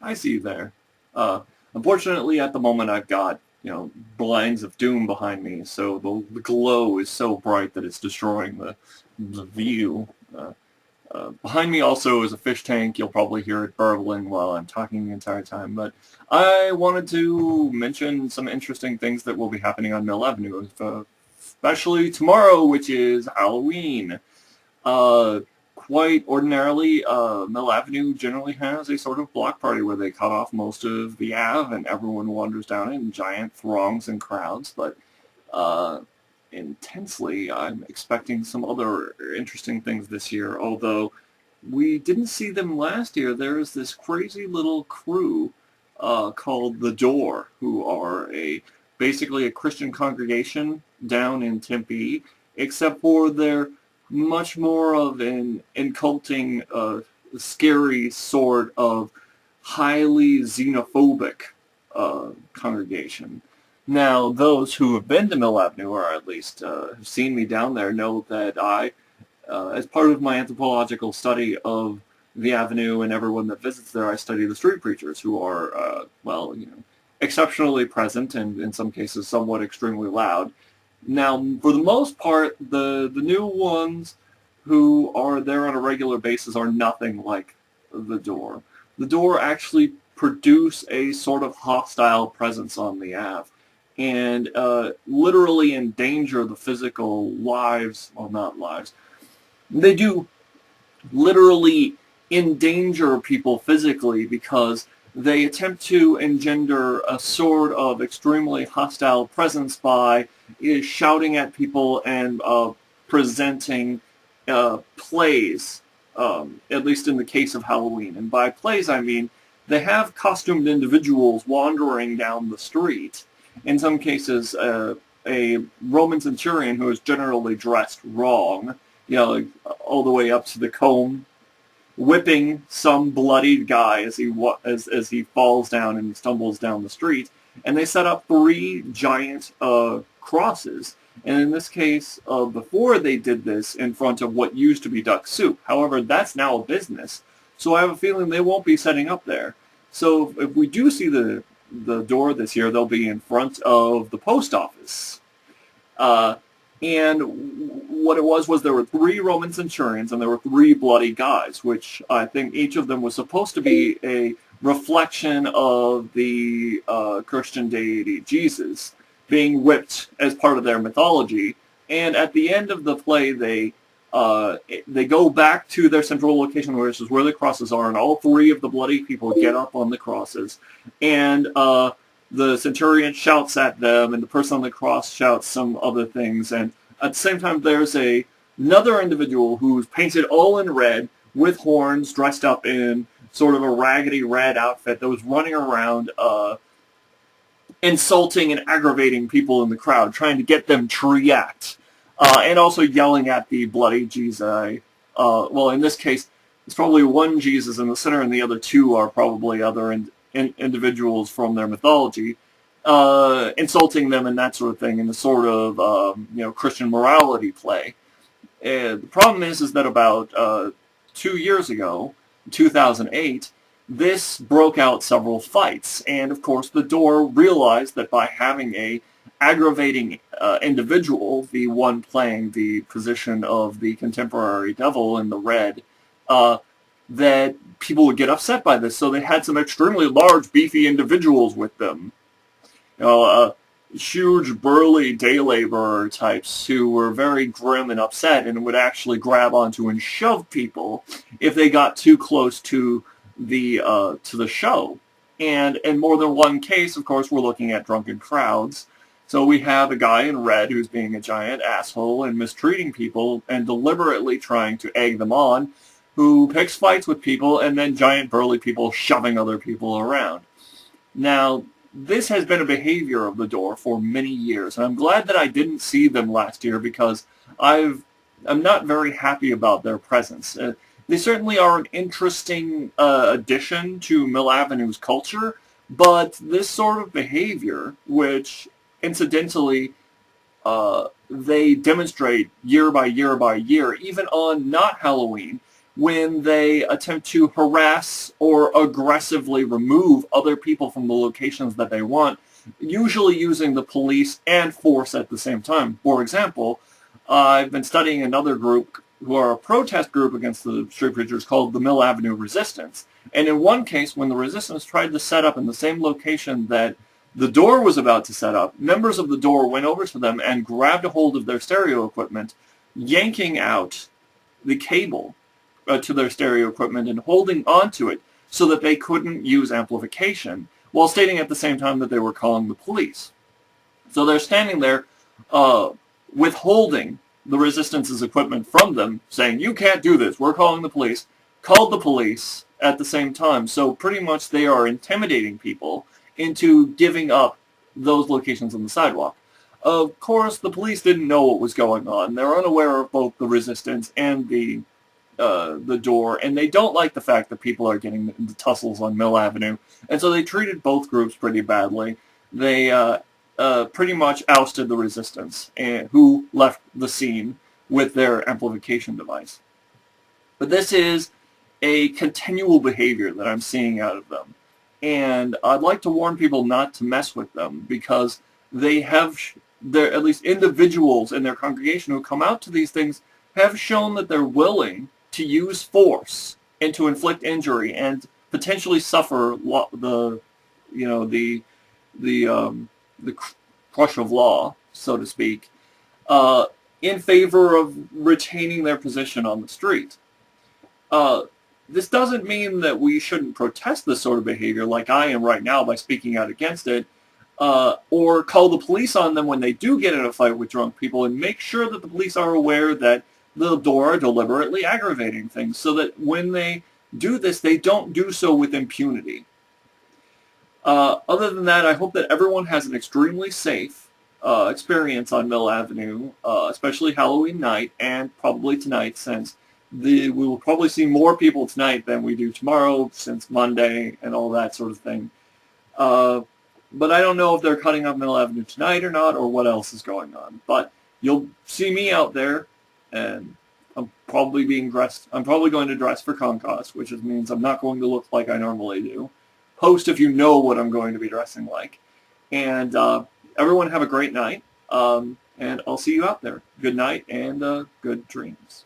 I see you there. Unfortunately, at the moment, I've got, blinds of doom behind me, so the glow is so bright that it's destroying the view. Behind me also is a fish tank. You'll probably hear it burbling while I'm talking the entire time. But I wanted to mention some interesting things that will be happening on Mill Avenue, especially tomorrow, which is Halloween. Uh, Quite ordinarily, Mill Avenue generally has a sort of block party where they cut off most of the Ave and everyone wanders down in giant throngs and crowds. But uh, intensely, I'm expecting some other interesting things this year, although we didn't see them last year. There is this crazy little crew called the Door, who are basically a Christian congregation down in Tempe, except for they're much more of an inculting, scary sort of highly xenophobic congregation. Now, those who have been to Mill Avenue, or at least have seen me down there, know that as part of my anthropological study of the avenue and everyone that visits there, I study the street preachers who are, exceptionally present and in some cases somewhat extremely loud. Now, for the most part, the new ones who are there on a regular basis are nothing like the Door. The Door actually produce a sort of hostile presence on the Ave and literally endanger the physical lives, well, not lives. They do literally endanger people physically because they attempt to engender a sort of extremely hostile presence by shouting at people and presenting plays, at least in the case of Halloween. And by plays, I mean they have costumed individuals wandering down the street. In some cases, a Roman centurion who is generally dressed wrong, all the way up to the comb, whipping some bloodied guy as he falls down and stumbles down the street. And they set up three giant crosses. And in this case, before they did this in front of what used to be Duck Soup. However, that's now a business. So I have a feeling they won't be setting up there. So if we do see the Door this year, they'll be in front of the post office. And what it was there were three Roman centurions and there were three bloody guys, which I think each of them was supposed to be a reflection of the Christian deity Jesus being whipped as part of their mythology. And at the end of the play, they go back to their central location, which is where the crosses are, and all three of the bloody people get up on the crosses. And the centurion shouts at them, and the person on the cross shouts some other things. And at the same time, there's another individual who's painted all in red with horns, dressed up in sort of a raggedy red outfit that was running around insulting and aggravating people in the crowd, trying to get them to react, and also yelling at the bloody Jesus. Well, in this case, it's probably one Jesus in the center, and the other two are probably other individuals from their mythology, insulting them and that sort of thing in the sort of Christian morality play. And the problem is that about 2 years ago, 2008, this broke out several fights, and of course the Door realized that by having a aggravating individual, the one playing the position of the contemporary devil in the red, that people would get upset by this, so they had some extremely large, beefy individuals with them. Huge, burly day laborer types who were very grim and upset and would actually grab onto and shove people if they got too close to the show. And in more than one case, of course, we're looking at drunken crowds. So we have a guy in red who's being a giant asshole and mistreating people and deliberately trying to egg them on, who picks fights with people, and then giant burly people shoving other people around. Now, this has been a behavior of the Door for many years, and I'm glad that I didn't see them last year because I'm not very happy about their presence. They certainly are an interesting addition to Mill Avenue's culture, but this sort of behavior, which incidentally they demonstrate year by year by year, even on not Halloween, when they attempt to harass or aggressively remove other people from the locations that they want, usually using the police and force at the same time. For example, I've been studying another group who are a protest group against the street preachers called the Mill Avenue Resistance. And in one case, when the resistance tried to set up in the same location that the door was about to set up, members of the door went over to them and grabbed a hold of their stereo equipment, yanking out the cable to their stereo equipment and holding onto it so that they couldn't use amplification, while stating at the same time that they were calling the police. So they're standing there withholding the resistance's equipment from them, saying, "You can't do this, we're calling the police," called the police at the same time. So pretty much they are intimidating people into giving up those locations on the sidewalk. Of course, the police didn't know what was going on. They're unaware of both the resistance and the door, and they don't like the fact that people are getting into tussles on Mill Avenue, and so they treated both groups pretty badly. They pretty much ousted the resistance, who left the scene with their amplification device. But this is a continual behavior that I'm seeing out of them, and I'd like to warn people not to mess with them, because they have, at least individuals in their congregation who come out to these things have shown that they're willing to use force and to inflict injury and potentially suffer the crush of law, so to speak, in favor of retaining their position on the street. This doesn't mean that we shouldn't protest this sort of behavior like I am right now by speaking out against it, or call the police on them when they do get in a fight with drunk people, and make sure that the police are aware that the door are deliberately aggravating things, so that when they do this, they don't do so with impunity. Other than that, I hope that everyone has an extremely safe experience on Mill Avenue, especially Halloween night and probably tonight, since we will probably see more people tonight than we do tomorrow, since Monday and all that sort of thing. But I don't know if they're cutting up Mill Avenue tonight or not, or what else is going on. But you'll see me out there, and I'm probably going to dress for Concourse, which means I'm not going to look like I normally do. Post if you know what I'm going to be dressing like. And everyone have a great night, and I'll see you out there. Good night and good dreams.